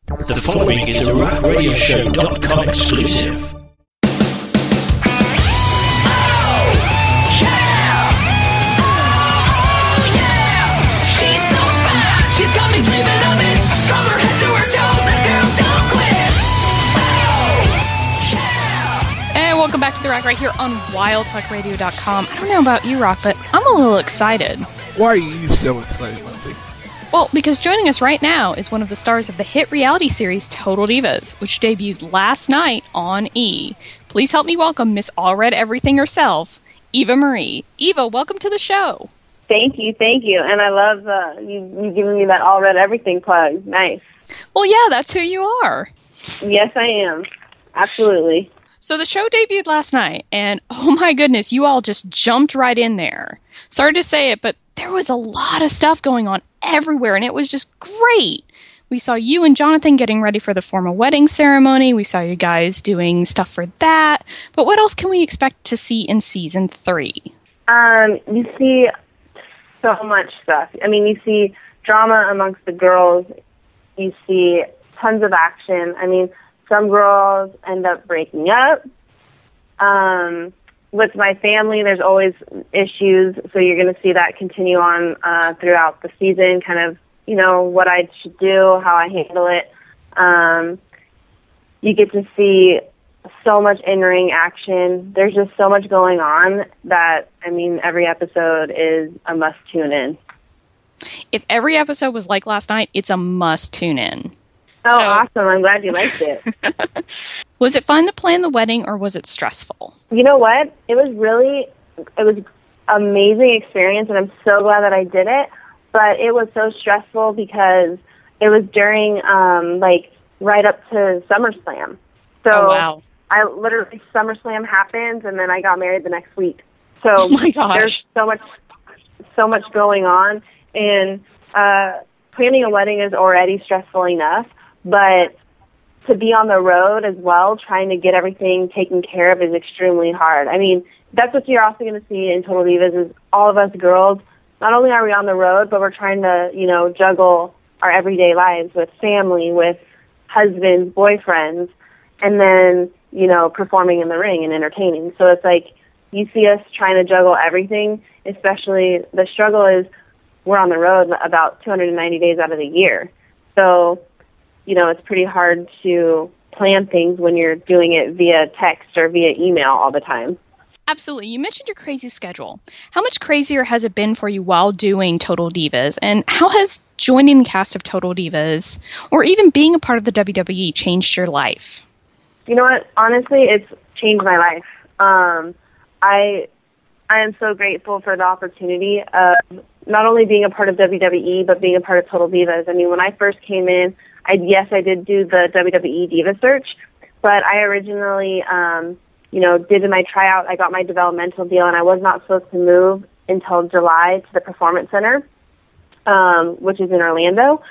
The following is a RockRadioShow.com exclusive. Welcome back to The Rock right here on WildTalkRadio.com. I don't know about you, Rock, but I'm a little excited. Why are you so excited, Lindsay? Well, because joining us right now is one of the stars of the hit reality series Total Divas, which debuted last night on E! Please help me welcome Miss All Red Everything herself, Eva Marie. Eva, welcome to the show. Thank you. And I love you giving me that All Red Everything plug. Nice. Well, yeah, that's who you are. Yes, I am. Absolutely. So the show debuted last night, and oh my goodness, you all just jumped right in there. Sorry to say it, but there was a lot of stuff going on everywhere, and it was just great. We saw you and Jonathan getting ready for the formal wedding ceremony. We saw you guys doing stuff for that. But what else can we expect to see in Season 3? You see so much stuff. I mean, you see drama amongst the girls. You see tons of action. I mean, some girls end up breaking up. With my family, there's always issues, so you're going to see that continue on throughout the season, kind of, you know, what I should do, how I handle it. You get to see so much in-ring action. There's just so much going on that, I mean, every episode is a must tune in. If every episode was like last night, it's a must tune in. Oh, awesome. I'm glad you liked it. Was it fun to plan the wedding, or was it stressful? You know what? It was amazing experience, and I'm so glad that I did it. But it was so stressful because it was during, right up to SummerSlam. So wow. I literally, SummerSlam happens, and then I got married the next week. So oh my gosh. There's so much going on, and planning a wedding is already stressful enough. But to be on the road as well, trying to get everything taken care of is extremely hard. I mean, that's what you're also going to see in Total Divas is all of us girls, not only are we on the road, but we're trying to, you know, juggle our everyday lives with family, with husbands, boyfriends, and then, you know, performing in the ring and entertaining. So it's like you see us trying to juggle everything, especially the struggle is we're on the road about 290 days out of the year. So, you know, it's pretty hard to plan things when you're doing it via text or via email all the time. Absolutely. You mentioned your crazy schedule. How much crazier has it been for you while doing Total Divas? And how has joining the cast of Total Divas, or even being a part of the WWE, changed your life? You know what? Honestly, it's changed my life. I am so grateful for the opportunity of not only being a part of WWE, but being a part of Total Divas. I mean, when I first came in, I did do the WWE Diva search, but I originally, did my tryout. I got my developmental deal, and I was not supposed to move until July to the Performance Center, which is in Orlando.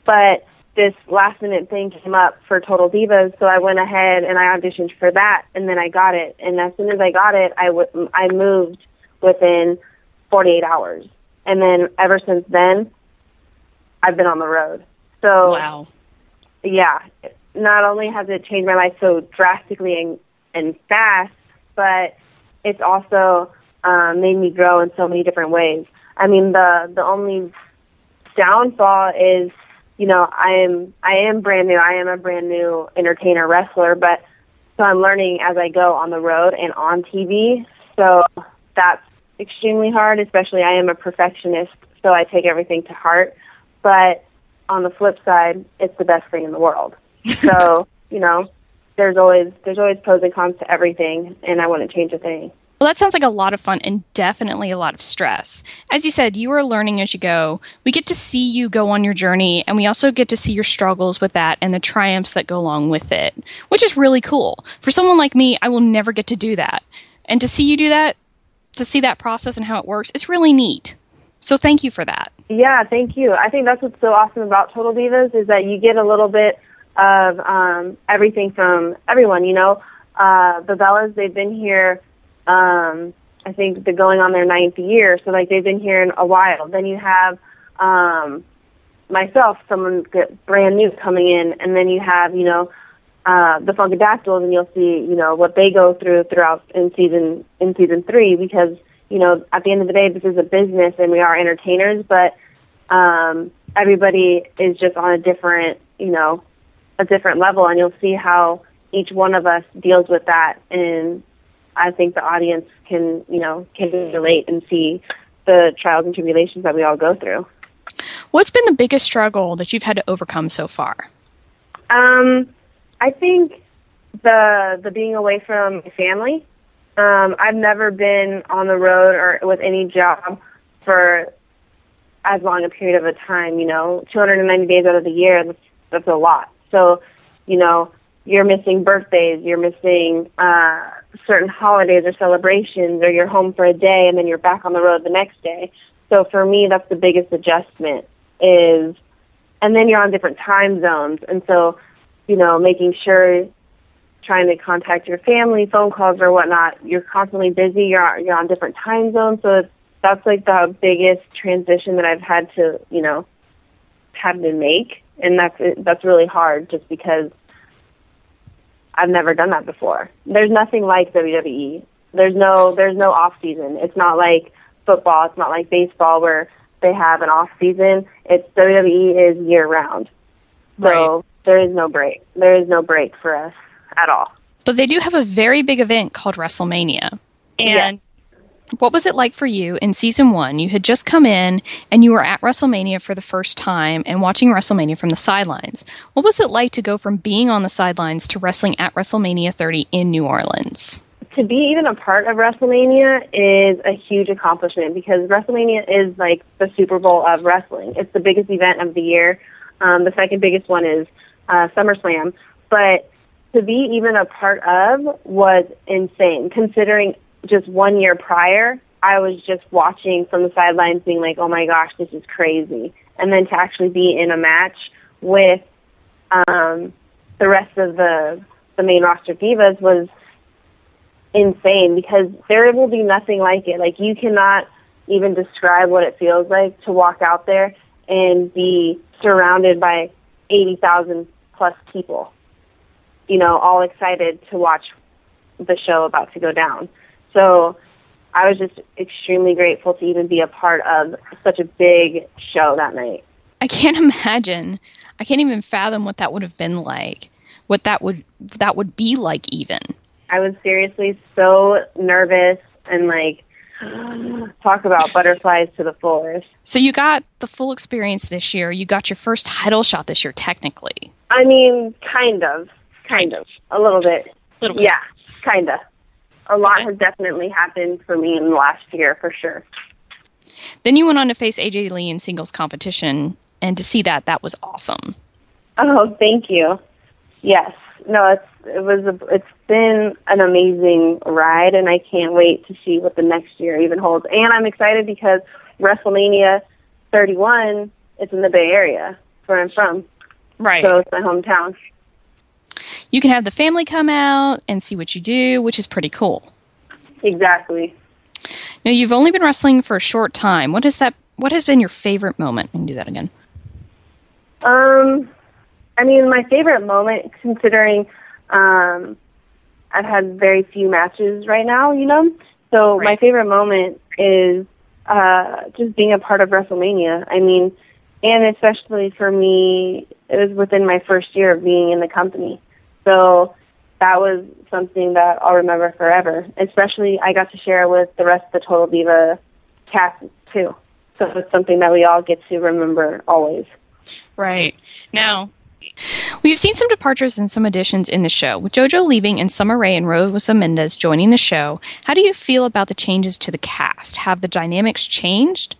But this last-minute thing came up for Total Divas, so I went ahead and I auditioned for that, and then I got it. And as soon as I got it, I moved within 48 hours. And then ever since then, I've been on the road. So, wow. Yeah, not only has it changed my life so drastically and fast, but it's also made me grow in so many different ways. I mean, the only downfall is, you know, I am brand new. I am a brand new entertainer wrestler, but so I'm learning as I go on the road and on TV. So that's extremely hard, especially I am a perfectionist, so I take everything to heart. But on the flip side, it's the best thing in the world. So, you know, there's always pros and cons to everything, and I wouldn't change a thing. Well, that sounds like a lot of fun and definitely a lot of stress. As you said, you are learning as you go. We get to see you go on your journey, and we also get to see your struggles with that and the triumphs that go along with it, which is really cool. For someone like me, I will never get to do that. And to see you do that, to see that process and how it works, it's really neat. So thank you for that. Yeah, thank you. I think that's what's so awesome about Total Divas is that you get a little bit of everything from everyone, you know. The Bellas, they've been here, I think they're going on their 9th year, so like they've been here in a while. Then you have myself, someone brand new coming in, and then you have, the Funkadactyls, and you'll see, what they go throughout in season 3, because, at the end of the day, this is a business and we are entertainers, but everybody is just on a different level, and you'll see how each one of us deals with that, and I think the audience can relate and see the trials and tribulations that we all go through. What's been the biggest struggle that you've had to overcome so far? I think the being away from my family. I've never been on the road or with any job for as long a period of a time. 290 days out of the year, that's a lot. So, you're missing birthdays, you're missing certain holidays or celebrations, or you're home for a day and then you're back on the road the next day. So for me, that's the biggest adjustment and then you're on different time zones. And so, making sure, trying to contact your family, phone calls or whatnot, you're constantly busy, you're on different time zones. So that's like the biggest transition that I've had to, have to make. And that's really hard, just because I've never done that before. There's nothing like WWE. There's no off season. It's not like football. It's not like baseball where they have an off season. It's WWE is year round. So right. There is no break. There is no break for us at all. But they do have a very big event called WrestleMania. And what was it like for you in season 1? You had just come in and you were at WrestleMania for the first time and watching WrestleMania from the sidelines. What was it like to go from being on the sidelines to wrestling at WrestleMania 30 in New Orleans? To be even a part of WrestleMania is a huge accomplishment, because WrestleMania is like the Super Bowl of wrestling. It's the biggest event of the year. The second biggest one is SummerSlam. But to be even a part of was insane, considering just 1 year prior, I was just watching from the sidelines being like, oh my gosh, this is crazy. And then to actually be in a match with the rest of the main roster divas was insane, because there will be nothing like it. Like, you cannot even describe what it feels like to walk out there and be surrounded by 80,000 plus people, all excited to watch the show about to go down. So I was just extremely grateful to even be a part of such a big show that night. I can't imagine. I can't even fathom what that would have been like, what that would be like even. I was seriously so nervous and talk about butterflies to the fullest. So you got the full experience this year. You got your first title shot this year, technically. I mean, kind of. A little bit. Yeah, kind of. A lot has definitely happened for me in the last year, for sure. Then you went on to face AJ Lee in singles competition, and to see that was awesome. Oh, thank you. Yes. No, it's been an amazing ride, and I can't wait to see what the next year even holds. And I'm excited because WrestleMania 31 is in the Bay Area, where I'm from. Right. So it's my hometown. You can have the family come out and see what you do, which is pretty cool. Exactly. Now, you've only been wrestling for a short time. What has been your favorite moment? I can do that again. I mean, my favorite moment, considering I've had very few matches right now, So My favorite moment is just being a part of WrestleMania. I mean, and especially for me, it was within my first year of being in the company. So that was something that I'll remember forever. Especially I got to share with the rest of the Total Diva cast too. So it's something that we all get to remember always. Right. Now, we've seen some departures and some additions in the show, with JoJo leaving and Summer Rae and Rosa Mendez joining the show. How do you feel about the changes to the cast? Have the dynamics changed?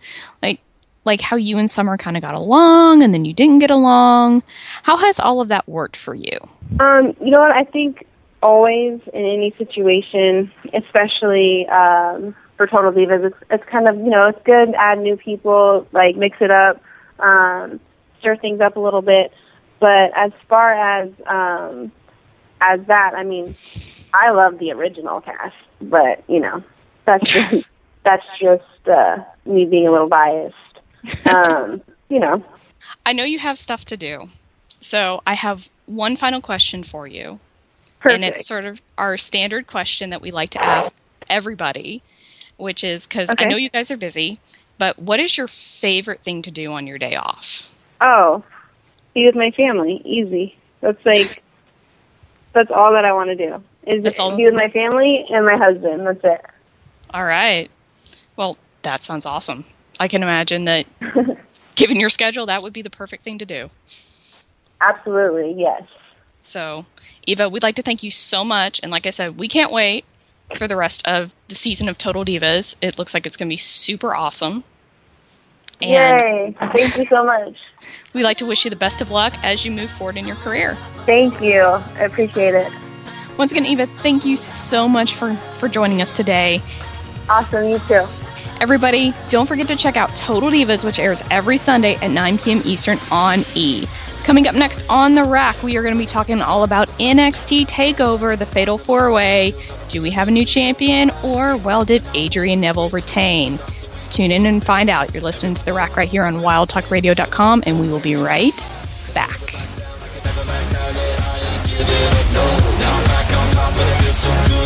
Like how you and Summer kind of got along and then you didn't get along? How has all of that worked for you? You know what? I think always in any situation, especially for Total Divas, it's kind of, it's good to add new people, mix it up, stir things up a little bit. But as far as that, I mean, I love the original cast, but that's just me being a little biased. I know you have stuff to do, so I have one final question for you. Perfect. And it's sort of our standard question that we like to ask everybody, which is, because I know you guys are busy, but what is your favorite thing to do on your day off? Oh, be with my family. Easy. That's all that I want to do. Is be with my family and my husband. That's it. All right. Well, that sounds awesome. I can imagine that, given your schedule, that would be the perfect thing to do. Absolutely, yes. So, Eva, we'd like to thank you so much. And like I said, we can't wait for the rest of the season of Total Divas. It looks like it's going to be super awesome. And yay! Thank you so much. We'd like to wish you the best of luck as you move forward in your career. Thank you. I appreciate it. Once again, Eva, thank you so much for joining us today. Awesome, you too. Everybody, don't forget to check out Total Divas, which airs every Sunday at 9 p.m. Eastern on E! Coming up next on The Rack, we are going to be talking all about NXT TakeOver, the Fatal 4-Way. Do we have a new champion, or, well, did Adrian Neville retain? Tune in and find out. You're listening to The Rack right here on WildTalkRadio.com, and we will be right back. Now I'm back on top, but it feels so good.